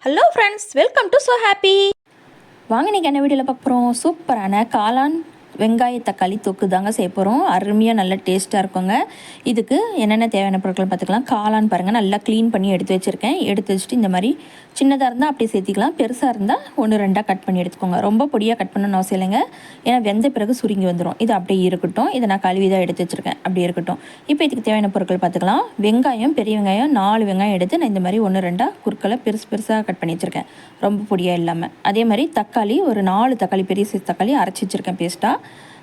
Hello friends, welcome to so happy. வாங்க இன்றைக்கி என்ன வீடியோவில் பார்க்க போகிறோம். சூப்பரான காளான் வெங்காய தக்காளி தொக்கு தாங்க செய்ய போகிறோம். அருமையாக நல்ல டேஸ்ட்டாக இருக்குங்க. இதுக்கு என்னென்ன தேவையான பொருட்கள் பார்த்துக்கலாம். காளான் பாருங்கள், நல்லா க்ளீன் பண்ணி எடுத்து வச்சுருக்கேன். எடுத்து வச்சுட்டு இந்த மாதிரி சின்னதாக இருந்தால் அப்படியே சேர்த்திக்கலாம். பெருசாக இருந்தால் 1-2 கட் பண்ணி எடுத்துக்கோங்க. ரொம்ப பொடியாக கட் பண்ணணும்னு அவசியம் இல்லைங்க, ஏன்னா வெந்த பிறகு சுருங்கி வந்துடும். இது அப்படியே இருக்கட்டும். இதை நான் கழுவி தான் எடுத்து வச்சுருக்கேன், அப்படியே இருக்கட்டும். இப்போ இதுக்கு தேவையான பொருட்கள் பார்த்துக்கலாம். வெங்காயம், பெரிய வெங்காயம் 4 வெங்காயம் எடுத்து நான் இந்த மாதிரி 1-2 குறுக்களை பெருசாக கட் பண்ணி வச்சுருக்கேன், ரொம்ப பொடியாக இல்லாமல். அதே மாதிரி தக்காளி ஒரு 4 தக்காளி, பெரிய சைஸ் தக்காளி அரைச்சி வச்சுருக்கேன் பேஸ்ட்டாக.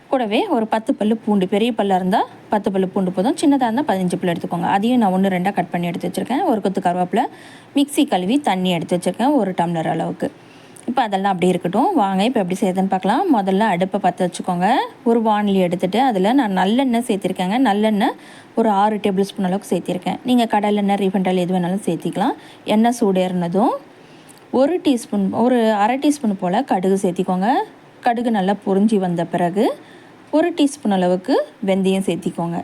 கூடவே ஒரு 10 பல்லு பூண்டு, பெரிய பல்லாக இருந்தால் 10 பல்லு பூண்டு போதும், சின்னதாக இருந்தால் 15 பல்லு எடுத்துக்கோங்க. அதையும் நான் 1-2 கட் பண்ணி எடுத்து வச்சுருக்கேன். ஒரு கொத்து கருவேப்பிலை, மிக்ஸி கழுவி தண்ணி எடுத்து வச்சுருக்கேன் 1 டம்ளர் அளவுக்கு. இப்போ அதெல்லாம் அப்படியே இருக்கட்டும். வாங்க இப்போ எப்படி செய்யுதுன்னு பார்க்கலாம். முதல்ல அடுப்பை பற்ற வச்சுக்கோங்க. ஒரு வானிலி எடுத்துகிட்டு அதில் நான் நல்லெண்ணெய் சேர்த்திருக்கேங்க. நல்லெண்ணெய் ஒரு 6 டேபிள் ஸ்பூன் அளவுக்கு சேர்த்திருக்கேன். நீங்கள் கடலெண்ணெய், ரீஃபைண்ட் ஆயில் எது வேணாலும் சேர்த்திக்கலாம். எண்ணெய் சூடேறினதும் ஒரு டீஸ்பூன், ஒரு அரை டீஸ்பூன் போல் கடுகு சேர்த்திக்கோங்க. கடுகு நல்லா பொரிஞ்சி வந்த பிறகு ஒரு டீஸ்பூன் அளவுக்கு வெந்தயம் சேர்த்திக்கோங்க.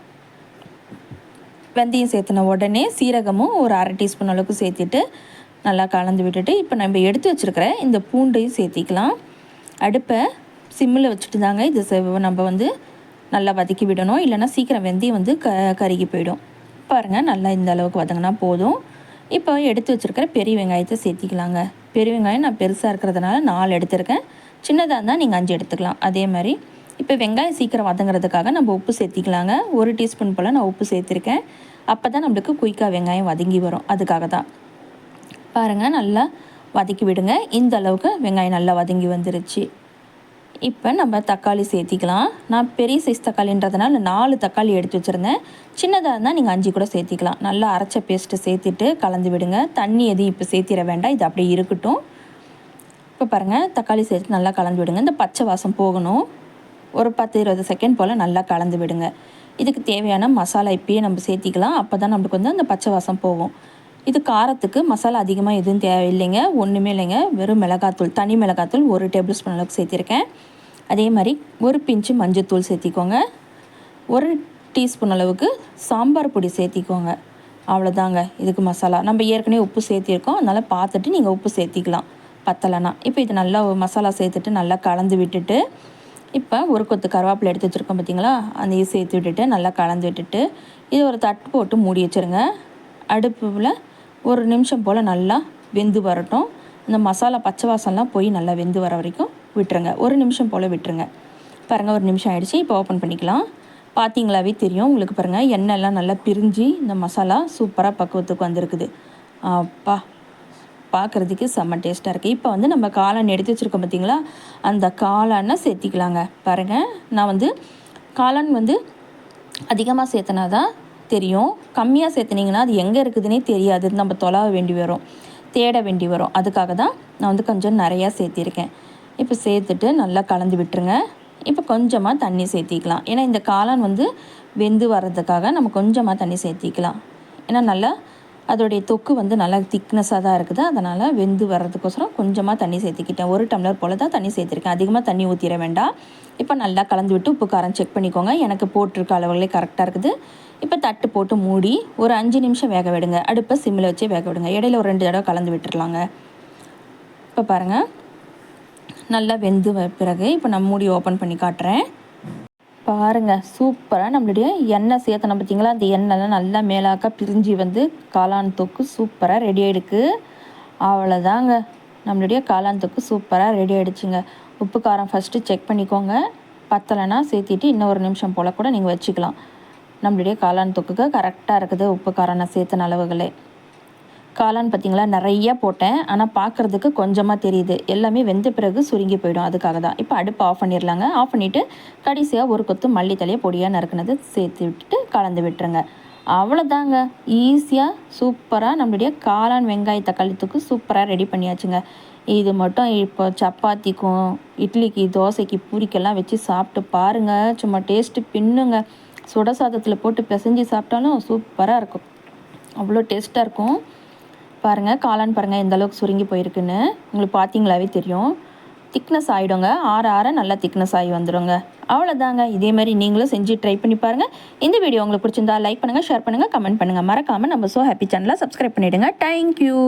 வெந்தயம் சேர்த்துன உடனே சீரகமும் ஒரு அரை டீஸ்பூன் அளவுக்கு சேர்த்துட்டு நல்லா கலந்து விட்டுட்டு இப்போ நம்ம எடுத்து வச்சுருக்கிற இந்த பூண்டையும் சேர்த்திக்கலாம். அடுப்பை சிம்மில் வச்சுட்டு தாங்க இது நம்ம நல்லா வதக்கி விடணும், இல்லைனா சீக்கிரம் வெந்தயம் கருகி போயிடும். பாருங்கள், நல்லா இந்த அளவுக்கு வதங்கினா போதும். இப்போ எடுத்து வச்சுருக்கிற பெரிய வெங்காயத்தை சேர்த்திக்கலாங்க. பெரிய வெங்காயம் நான் பெருசாக இருக்கிறதுனால 4 எடுத்துருக்கேன். சின்னதாக இருந்தால் நீங்கள் 5 எடுத்துக்கலாம். அதே மாதிரி இப்போ வெங்காயம் சீக்கிரம் வதங்கிறதுக்காக நம்ம உப்பு சேர்த்திக்கலாங்க. 1 டீஸ்பூன் போல் நான் உப்பு சேர்த்துருக்கேன். அப்போ தான் நம்மளுக்கு குயிக்காக வெங்காயம் வதங்கி வரும், அதுக்காக தான். பாருங்கள், நல்லா வதக்கி விடுங்க. இந்த அளவுக்கு வெங்காயம் நல்லா வதங்கி வந்துருச்சு. இப்போ நம்ம தக்காளி சேர்த்திக்கலாம். நான் பெரிய சைஸ் தக்காளின்றதுனால 4 தக்காளி எடுத்து வச்சுருந்தேன். சின்னதாக இருந்தால் நீங்கள் 5 கூட சேர்த்திக்கலாம். நல்லா அரைச்ச பேஸ்ட்டு சேர்த்துட்டு கலந்து விடுங்க. தண்ணி எதையும் இப்போ சேர்த்திட வேண்டாம், இது அப்படியே இருக்கட்டும். இப்போ பாருங்கள், தக்காளி சேர்த்து நல்லா கலந்து விடுங்க. இந்த பச்சை வாசம் போகணும். ஒரு 10-20 செகண்ட் போல் நல்லா கலந்து விடுங்க. இதுக்கு தேவையான மசாலா இப்பயே நம்ம சேர்த்திக்கலாம். அப்போ தான் நம்மளுக்கு அந்த பச்சை வாசம் போகும். இது காரத்துக்கு மசாலா அதிகமாக எதுவும் தேவையில்லைங்க, ஒன்றுமே இல்லைங்க. வெறும் மிளகாத்தூள், தனி மிளகாத்தூள் 1 டேபிள் ஸ்பூன் அளவுக்கு சேர்த்திருக்கேன். அதே மாதிரி ஒரு பிஞ்சு மஞ்சத்தூள் சேர்த்திக்கோங்க. 1 டீஸ்பூன் அளவுக்கு சாம்பார் பொடி சேர்த்திக்கோங்க. அவ்வளோதாங்க இதுக்கு மசாலா. நம்ம ஏற்கனவே உப்பு சேர்த்திருக்கோம், அதனால் பார்த்துட்டு நீங்கள் உப்பு சேர்த்திக்கலாம் பத்தலைனா. இப்போ இது நல்லா மசாலா சேர்த்துட்டு நல்லா கலந்து விட்டுட்டு இப்போ ஒரு கொத்து கருவேப்பிலை எடுத்து வச்சுருக்கோம் பார்த்தீங்களா, அதையும் சேர்த்து விட்டுட்டு நல்லா கலந்து விட்டுட்டு இது ஒரு தட்டு போட்டு மூடி வச்சுருங்க. அடுப்பில் 1 நிமிஷம் போல் நல்லா வெந்து வரட்டும். இந்த மசாலா பச்சை வாசம்லாம் போய் நல்லா வெந்து வர வரைக்கும் விட்டுருங்க. 1 நிமிஷம் போல் விட்டுருங்க. பாருங்கள், 1 நிமிஷம் ஆகிடுச்சு. இப்போ ஓப்பன் பண்ணிக்கலாம். பார்த்தீங்களாவே தெரியும் உங்களுக்கு. பாருங்கள், எண்ணெய்லாம் நல்லா பிரிஞ்சு இந்த மசாலா சூப்பராக பக்குவத்துக்கு வந்திருக்குது. அப்பா, பார்க்குறதுக்கு செம்ம டேஸ்ட்டாக இருக்குது. இப்போ நம்ம காளான் எடுத்து வச்சுருக்கோம் பார்த்தீங்களா, அந்த காளானை சேர்த்திக்கலாங்க. பாருங்கள், நான் காளான் அதிகமாக சேர்த்தனா தான் தெரியும். கம்மியாக சேர்த்துனிங்கன்னா அது எங்கே இருக்குதுன்னே தெரியாது, நம்ம தொலைவ வேண்டி வரும், தேட வேண்டி வரும். அதுக்காக தான் நான் கொஞ்சம் நிறையா சேர்த்திருக்கேன். இப்போ சேர்த்துட்டு நல்லா கலந்து விட்டுருங்க. இப்போ கொஞ்சமாக தண்ணி சேர்த்திக்கலாம். ஏன்னா இந்த காளான் வெந்து வர்றதுக்காக நம்ம கொஞ்சமாக தண்ணி சேர்த்திக்கலாம். ஏன்னா நல்லா அதோடைய தொக்கு நல்லா திக்னஸாக தான் இருக்குது, அதனால் வெந்து வர்றதுக்கோசரம் கொஞ்சமாக தண்ணி சேர்த்திக்கிட்டேன். 1 டம்ளர் போல் தான் தண்ணி சேர்த்திருக்கேன், அதிகமாக தண்ணி ஊற்றிட வேண்டாம். இப்போ நல்லா கலந்து விட்டு உப்பு காரம் செக் பண்ணிக்கோங்க. எனக்கு போட்டிருக்க அளவுகளே கரெக்டாக இருக்குது. இப்போ தட்டு போட்டு மூடி ஒரு 5 நிமிஷம் வேக விடுங்க. அடுப்பை சிம்மில் வச்சே வேக விடுங்க. இடையில ஒரு 2 தடவை கலந்து விட்டுடலாங்க. இப்போ பாருங்கள், நல்லா வெந்து பிறகு இப்போ நான் மூடி ஓப்பன் பண்ணி காட்டுறேன். பாருங்கள், சூப்பராக நம்மளுடைய எண்ணெய் சேர்த்தணும் பார்த்தீங்களா, அந்த எண்ணெய்லாம் நல்லா மேலாக்க பிரிஞ்சு காளான் தொக்கு சூப்பராக ரெடி ஆகிடுக்கு. அவ்வளோதாங்க, நம்மளுடைய காளான் தொக்கு சூப்பராக ரெடி ஆகிடுச்சுங்க. உப்பு காரம் ஃபஸ்ட்டு செக் பண்ணிக்கோங்க. பத்தலைனா சேர்த்திட்டு இன்னும் 1 நிமிஷம் போல் கூட நீங்கள் வச்சுக்கலாம். நம்மளுடைய காளான் தொக்குக்கு கரெக்டாக இருக்குது உப்பு காரம் நான் சேர்த்தன அளவுகளே. காளான் பார்த்திங்களா நிறையா போட்டேன், ஆனால் பார்க்குறதுக்கு கொஞ்சமாக தெரியுது. எல்லாமே வெந்த பிறகு சுருங்கி போயிடும், அதுக்காக தான். இப்போ அடுப்பு ஆஃப் பண்ணிடலாங்க. ஆஃப் பண்ணிவிட்டு கடைசியாக ஒரு கொத்து மல்லித்தலையை பொடியாக நறுக்குனது சேர்த்து விட்டுட்டு கலந்து விட்டுருங்க. அவ்வளோதாங்க, ஈஸியாக சூப்பராக நம்மளுடைய காளான் வெங்காய தக்காளி தொக்கு சூப்பராக ரெடி பண்ணியாச்சுங்க. இது மட்டும் இப்போ சப்பாத்திக்கும், இட்லிக்கு, தோசைக்கு, பூரிக்கெல்லாம் வச்சு சாப்பிட்டு பாருங்கள். சும்மா டேஸ்ட்டு பின்னுங்க. சுட சாதத்தில் போட்டு பிசைஞ்சு சாப்பிட்டாலும் சூப்பராக இருக்கும், அவ்வளோ டேஸ்ட்டாக இருக்கும். பாருங்கள், காளான் பாருங்கள் எந்த அளவுக்கு சுருங்கி போயிருக்குன்னு உங்களுக்கு பார்த்தீங்களாவே தெரியும். திக்னஸ் ஆகிடுங்க, ஆற நல்லா திக்னஸ் ஆகி வந்துடுங்க. அவ்வளோதாங்க, இதே மாதிரி நீங்களும் செஞ்சு ட்ரை பண்ணி பாருங்கள். இந்த வீடியோ உங்களுக்கு பிடிச்சிருந்தா லைக் பண்ணுங்கள், ஷேர் பண்ணுங்கள், கமெண்ட் பண்ணுங்கள். மறக்காமல் நம்ம ஸோ ஹாப்பி சேனலை சப்ஸ்கிரைப் பண்ணிவிடுங்க. தேங்க்யூ.